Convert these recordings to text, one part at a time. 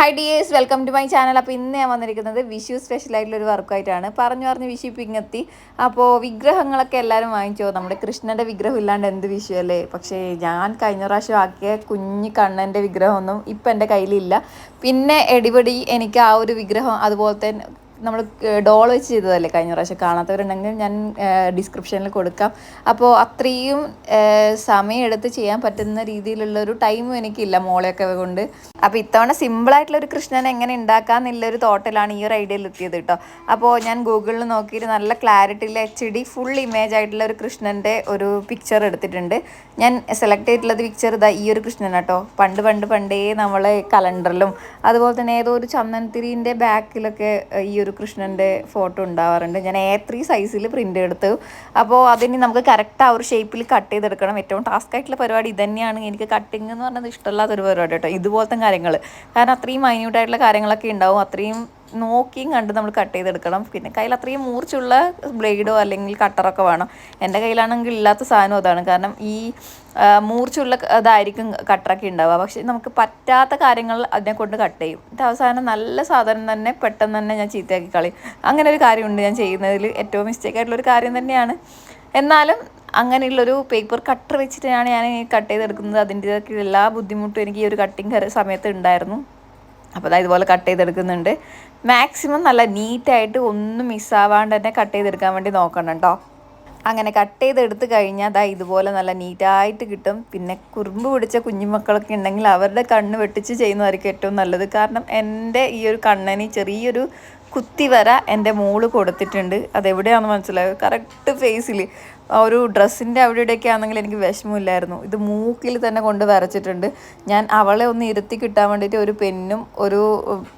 Hi dears, welcome to my channel. അപ്പോൾ ഇന്ന് ഞാൻ വന്നിരിക്കുന്നത് വിഷു സ്പെഷ്യലായിട്ടുള്ളൊരു വർക്കായിട്ടാണ്. പറഞ്ഞു വിഷു ഇപ്പം ഇങ്ങെത്തി. അപ്പോൾ വിഗ്രഹങ്ങളൊക്കെ എല്ലാവരും വാങ്ങിച്ചോ. നമ്മുടെ കൃഷ്ണൻ്റെ വിഗ്രഹം ഇല്ലാണ്ട് എന്ത് വിഷു അല്ലേ. പക്ഷേ ഞാൻ കഴിഞ്ഞ പ്രാവശ്യം ആക്കിയ കുഞ്ഞി കണ്ണൻ്റെ വിഗ്രഹമൊന്നും ഇപ്പം എൻ്റെ കയ്യിലില്ല. പിന്നെ എടിപടി എനിക്ക് ആ ഒരു വിഗ്രഹം അതുപോലെ തന്നെ നമ്മൾ ഡോൾ വെച്ച് ചെയ്തതല്ലേ കഴിഞ്ഞ പ്രാവശ്യം. കാണാത്തവരുണ്ടെങ്കിൽ ഞാൻ ഡിസ്ക്രിപ്ഷനിൽ കൊടുക്കാം. അപ്പോൾ അത്രയും സമയമെടുത്ത് ചെയ്യാൻ പറ്റുന്ന രീതിയിലുള്ളൊരു ടൈമും എനിക്കില്ല മോളെയൊക്കെ കൊണ്ട്. അപ്പോൾ ഇത്തവണ സിമ്പിളായിട്ടുള്ളൊരു കൃഷ്ണനെ എങ്ങനെ ഉണ്ടാക്കാമെന്നുള്ളൊരു തോട്ടിലാണ് ഈ ഒരു ഐഡിയയിൽ എത്തിയത് കേട്ടോ. അപ്പോൾ ഞാൻ ഗൂഗിളിൽ നോക്കിയിട്ട് നല്ല ക്ലാരിറ്റിയിൽ HD ഫുൾ ഇമേജ് ആയിട്ടുള്ള ഒരു കൃഷ്ണൻ്റെ ഒരു പിക്ചർ എടുത്തിട്ടുണ്ട്. ഞാൻ സെലക്ട് ചെയ്തിട്ടുള്ളത് പിക്ചർ ഇതാ ഈ ഒരു കൃഷ്ണൻ കേട്ടോ. പണ്ടേ നമ്മൾ കലണ്ടറിലും അതുപോലെ തന്നെ ഏതോ ഒരു ചന്ദനത്തിരിൻ്റെ ബാക്കിലൊക്കെ ഈ ഒരു കൃഷ്ണൻ്റെ ഫോട്ടോ ഉണ്ടാവാറുണ്ട്. ഞാൻ A3 സൈസിൽ പ്രിൻ്റ് എടുത്തു. അപ്പോൾ അതിന് നമുക്ക് കറക്റ്റ് ആ ഒരു ഷേപ്പിൽ കട്ട് ചെയ്തെടുക്കണം. ഏറ്റവും ടാസ്ക് ആയിട്ടുള്ള പരിപാടി ഇതന്നെയാണ്. എനിക്ക് കട്ടിങ് എന്ന് പറഞ്ഞത് ഇഷ്ടമില്ലാത്തൊരു പരിപാടി കേട്ടോ. ഇതുപോലത്തെ കാര്യങ്ങൾ, കാരണം അത്രയും മൈന്യൂട്ടായിട്ടുള്ള കാര്യങ്ങളൊക്കെ ഉണ്ടാവും. അത്രയും നോക്കിയും കണ്ട് നമ്മൾ കട്ട് ചെയ്തെടുക്കണം. പിന്നെ കയ്യിൽ അത്രയും മൂർച്ചുള്ള ബ്ലേഡോ അല്ലെങ്കിൽ കട്ടറൊക്കെ വേണം. എൻ്റെ കയ്യിലാണെങ്കിൽ ഇല്ലാത്ത സാധനം അതാണ്. കാരണം ഈ മൂർച്ചുള്ള ഇതായിരിക്കും കട്ടറൊക്കെ ഉണ്ടാവുക. പക്ഷേ നമുക്ക് പറ്റാത്ത കാര്യങ്ങൾ അതിനെ കൊണ്ട് കട്ട് ചെയ്യും. എന്നിട്ട് അവസാനം നല്ല സാധനം തന്നെ പെട്ടെന്ന് തന്നെ ഞാൻ ചീത്തയാക്കി കളയും. അങ്ങനെ ഒരു കാര്യമുണ്ട് ഞാൻ ചെയ്യുന്നതിൽ. ഏറ്റവും മിസ്റ്റേക്ക് ആയിട്ടുള്ളൊരു കാര്യം തന്നെയാണ്. എന്നാലും അങ്ങനെയുള്ളൊരു പേപ്പർ കട്ടർ വെച്ചിട്ടാണ് ഞാൻ കട്ട് ചെയ്തെടുക്കുന്നത്. അതിൻ്റെതൊക്കെ എല്ലാ ബുദ്ധിമുട്ടും എനിക്ക് ഈ ഒരു കട്ടിങ് സമയത്ത് ഉണ്ടായിരുന്നു. അപ്പോൾ അതായത് ഇതുപോലെ കട്ട് ചെയ്തെടുക്കുന്നുണ്ട്. മാക്സിമം നല്ല നീറ്റായിട്ട് ഒന്നും മിസ്സാവാണ്ട് തന്നെ കട്ട് ചെയ്തെടുക്കാൻ വേണ്ടി നോക്കണം കേട്ടോ. അങ്ങനെ കട്ട് ചെയ്തെടുത്ത് കഴിഞ്ഞാൽ അതാ ഇതുപോലെ നല്ല നീറ്റായിട്ട് കിട്ടും. പിന്നെ കുറുമ്പ് പിടിച്ച കുഞ്ഞുമക്കളൊക്കെ ഉണ്ടെങ്കിൽ അവരുടെ കണ്ണ് വെട്ടിച്ച് ചെയ്യുന്നതായിരിക്കും ഏറ്റവും നല്ലത്. കാരണം എൻ്റെ ഈ ഒരു കണ്ണന് ചെറിയൊരു കുത്തിവര എൻ്റെ മോള് കൊടുത്തിട്ടുണ്ട്. അതെവിടെയാണെന്ന് മനസ്സിലായോ? കറക്റ്റ് ഫേസിൽ ഒരു ഡ്രസ്സിൻ്റെ അവിടെയൊക്കെ ആണെങ്കിൽ എനിക്ക് വിഷമമില്ലായിരുന്നു. ഇത് മൂക്കിൽ തന്നെ കൊണ്ട് വരച്ചിട്ടുണ്ട്. ഞാൻ അവളെ ഒന്ന് ഇരുത്തി കിട്ടാൻ വേണ്ടിയിട്ട് ഒരു പെന്നും ഒരു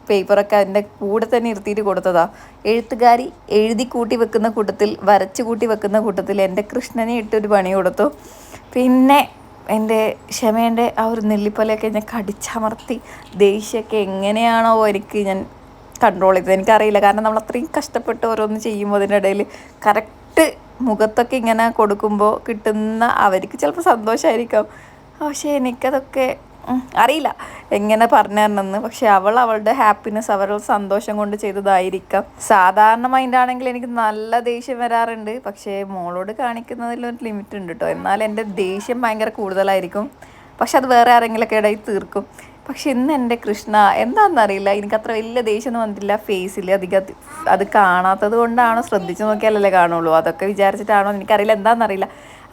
പേപ്പറൊക്കെ അതിൻ്റെ കൂടെ തന്നെ ഇരുത്തിയിട്ട് കൊടുത്തതാണ്. എഴുത്തുകാരി എഴുതി കൂട്ടി വെക്കുന്ന കൂട്ടത്തിൽ, വരച്ച് കൂട്ടി വെക്കുന്ന കൂട്ടത്തിൽ എൻ്റെ കൃഷ്ണനെ ഇട്ടൊരു പണി കൊടുത്തു. പിന്നെ എൻ്റെ ക്ഷമേൻ്റെ ആ ഒരു നെല്ലിപ്പലയൊക്കെ ഞാൻ കടിച്ചമർത്തി. ദേഷ്യമൊക്കെ എങ്ങനെയാണോ എനിക്ക് ഞാൻ കൺട്രോൾ ചെയ്തത് എനിക്കറിയില്ല. കാരണം നമ്മൾ അത്രയും കഷ്ടപ്പെട്ട് ഓരോന്ന് ചെയ്യുമ്പോൾ അതിൻ്റെ ഇടയിൽ കറക്റ്റ് മുഖത്തൊക്കെ ഇങ്ങനെ കൊടുക്കുമ്പോൾ കിട്ടുന്ന അവർക്ക് ചിലപ്പോൾ സന്തോഷമായിരിക്കാം. പക്ഷേ എനിക്കതൊക്കെ അറിയില്ല എങ്ങനെ പറഞ്ഞു തരണമെന്ന്. പക്ഷെ അവളുടെ ഹാപ്പിനെസ്, അവരുടെ സന്തോഷം കൊണ്ട് ചെയ്തതായിരിക്കാം. സാധാരണ മൈൻഡാണെങ്കിൽ എനിക്ക് നല്ല ദേഷ്യം വരാറുണ്ട്. പക്ഷേ മോളോട് കാണിക്കുന്നതിലൊരു ലിമിറ്റ് ഉണ്ട് കേട്ടോ. എന്നാൽ എൻ്റെ ദേഷ്യം ഭയങ്കര കൂടുതലായിരിക്കും. പക്ഷെ അത് വേറെ ആരെങ്കിലുമൊക്കെ ഇടയിൽ തീർക്കും. പക്ഷെ ഇന്ന് എൻ്റെ കൃഷ്ണ എന്താണെന്നറിയില്ല, എനിക്കത്ര വലിയ ദേഷ്യമൊന്നും വന്നിട്ടില്ല ഫേസിൽ. അധികം അത് കാണാത്തത് കൊണ്ടാണോ, ശ്രദ്ധിച്ച് നോക്കിയാലല്ലേ കാണുള്ളൂ, അതൊക്കെ വിചാരിച്ചിട്ടാണോ എനിക്കറിയില്ല, എന്താണെന്നറിയില്ല.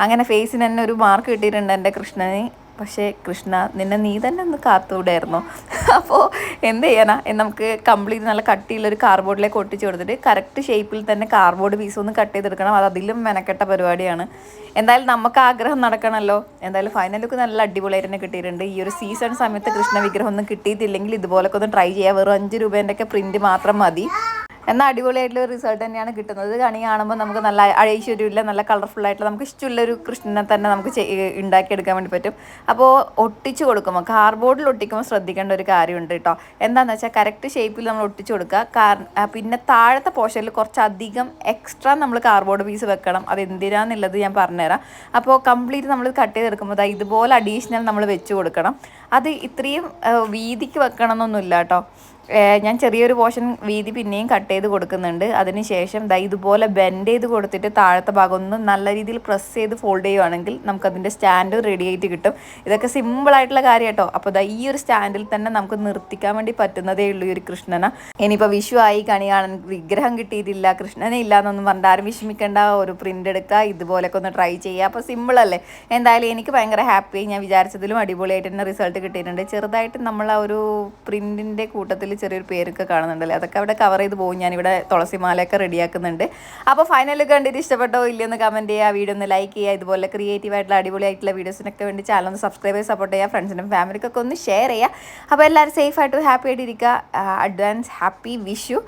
അങ്ങനെ ഫേസിന് തന്നെ ഒരു മാർക്ക് കിട്ടിയിട്ടുണ്ട് എൻ്റെ കൃഷ്ണന്. പക്ഷേ കൃഷ്ണ, നീ തന്നെ ഒന്ന് കാത്തുകൂടായിരുന്നോ? അപ്പോൾ എന്ത് ചെയ്യാനാ, നമുക്ക് കംപ്ലീറ്റ് നല്ല കട്ടിയുള്ളൊരു കാർഡ്ബോർഡിലേക്ക് ഒട്ടിച്ച് കൊടുത്തിട്ട് കറക്റ്റ് ഷേപ്പിൽ തന്നെ കാർഡ്ബോർഡ് പീസ് ഒന്ന് കട്ട് ചെയ്തെടുക്കണം. അത് അതിലും മെനക്കെട്ട പരിപാടിയാണ്. എന്തായാലും നമുക്ക് ആഗ്രഹം നടക്കണമല്ലോ. എന്തായാലും ഫൈനൽ ലുക്ക് നല്ല അടിപൊളിയായിട്ട് തന്നെ കിട്ടിയിട്ടുണ്ട്. ഈ ഒരു സീസൺ സമയത്ത് കൃഷ്ണ വിഗ്രഹം ഒന്നും കിട്ടിയിട്ടില്ലെങ്കിൽ ഇതുപോലൊക്കെ ഒന്ന് ട്രൈ ചെയ്യുക. വെറും 5 രൂപേൻ്റെയൊക്കെ പ്രിൻറ്റ് മാത്രം മതി. എന്നാൽ അടിപൊളിയായിട്ടുള്ള റിസൾട്ട് തന്നെയാണ് കിട്ടുന്നത്. കണി കാണുമ്പോൾ നമുക്ക് നല്ല ഐശ്വര്യമില്ല, നല്ല കളർഫുള്ളായിട്ടുള്ള നമുക്ക് ഇഷ്ടമുള്ളൊരു കൃഷ്ണനെ തന്നെ നമുക്ക് ഉണ്ടാക്കിയെടുക്കാൻ വേണ്ടി പറ്റും. അപ്പോൾ ഒട്ടിച്ച് കൊടുക്കുമ്പോൾ, കാർഡ്ബോർഡിൽ ഒട്ടിക്കുമ്പോൾ ശ്രദ്ധിക്കേണ്ട ഒരു കാര്യമുണ്ട് കേട്ടോ. എന്താണെന്ന് വെച്ചാൽ കറക്റ്റ് ഷേപ്പിൽ നമ്മൾ ഒട്ടിച്ച് കൊടുക്കുക. പിന്നെ താഴത്തെ പോർഷനിൽ കുറച്ചധികം എക്സ്ട്രാ നമ്മൾ കാർഡ്ബോർഡ് പീസ് വെക്കണം. അത് എന്തിനാന്നുള്ളത് ഞാൻ പറഞ്ഞുതരാം. അപ്പോൾ കംപ്ലീറ്റ് നമ്മൾ കട്ട് ചെയ്തെടുക്കുമ്പോൾ ഇതുപോലെ അഡീഷണൽ നമ്മൾ വെച്ച് കൊടുക്കണം. അത് ഇത്രയും വീതിക്ക് വെക്കണം എന്നൊന്നുമില്ല കേട്ടോ. ഞാൻ ചെറിയൊരു പോർഷൻ വീതി പിന്നെയും കട്ട് ചെയ്ത് കൊടുക്കുന്നുണ്ട്. അതിനുശേഷം ഇതുപോലെ ബെൻഡ് ചെയ്ത് കൊടുത്തിട്ട് താഴത്തെ ഭാഗം ഒന്ന് നല്ല രീതിയിൽ പ്രസ് ചെയ്ത് ഫോൾഡ് ചെയ്യുവാണെങ്കിൽ നമുക്കതിൻ്റെ സ്റ്റാൻഡ് റെഡി ആയിട്ട് കിട്ടും. ഇതൊക്കെ സിമ്പിളായിട്ടുള്ള കാര്യം കേട്ടോ. അപ്പോൾ ഈ ഒരു സ്റ്റാൻഡിൽ തന്നെ നമുക്ക് നിർത്തിക്കാൻ വേണ്ടി പറ്റുന്നതേ ഉള്ളൂ ഈ ഒരു കൃഷ്ണനെ. ഇനിയിപ്പോൾ വിഷു ആയി, കണി കാണാൻ വിഗ്രഹം കിട്ടിയിട്ടില്ല, കൃഷ്ണനെ ഇല്ല എന്നൊന്നും പറഞ്ഞിട്ട് ആരും വിഷമിക്കേണ്ട. ഒരു പ്രിൻ്റ് എടുക്കുക, ഇതുപോലൊക്കെ ഒന്ന് ട്രൈ ചെയ്യുക. അപ്പോൾ സിമ്പിളല്ലേ. എന്തായാലും എനിക്ക് ഭയങ്കര ഹാപ്പി. ഞാൻ വിചാരിച്ചതിലും അടിപൊളിയായിട്ട് തന്നെ റിസൾട്ട് കിട്ടിയിട്ടുണ്ട്. ചെറുതായിട്ട് നമ്മൾ ആ ഒരു പ്രിൻറ്റിൻ്റെ കൂട്ടത്തിൽ ചെറിയൊരു പേരൊക്കെ കാണുന്നുണ്ടല്ലേ, അതൊക്കെ അവിടെ കവർ ചെയ്ത് പോകും. ഞാനിവിടെ തുളസിമാലയൊക്കെ റെഡിയാക്കുന്നുണ്ട്. അപ്പോൾ ഫൈനൽ കണ്ടിട്ട് ഇഷ്ടപ്പെട്ടോ ഇല്ലയെന്ന് കമൻറ്റ് ചെയ്യുക, വീഡിയോ ഒന്ന് ലൈക്ക് ചെയ്യുക. ഇതുപോലെ ക്രിയേറ്റീവായിട്ടുള്ള അടിപൊളിയായിട്ടുള്ള വീഡിയോസിനൊക്കെ വേണ്ടി ചാനൽ ഒന്ന് സബ്സ്ക്രൈബ് ചെയ്ത് സപ്പോർട്ട് ചെയ്യുക. ഫ്രണ്ട്സിനും ഫാമിലിക്കൊക്കെ ഒന്ന് ഷെയർ ചെയ്യുക. അപ്പോൾ എല്ലാവരും സേഫായിട്ട് ഹാപ്പി ആയിട്ടിരിക്കുക. Advance happy Vishu.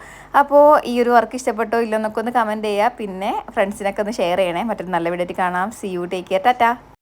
അപ്പോൾ ഈ ഒരു വർക്ക് ഇഷ്ടപ്പെട്ടോ ഇല്ലെന്നൊക്കെ ഒന്ന് കമൻറ്റ് ചെയ്യുക. പിന്നെ ഫ്രണ്ട്സിനൊക്കെ ഒന്ന് ഷെയർ ചെയ്യണേ. മറ്റൊരു നല്ല വീഡിയോ ആയിട്ട് കാണാം. See you, take care, Tata.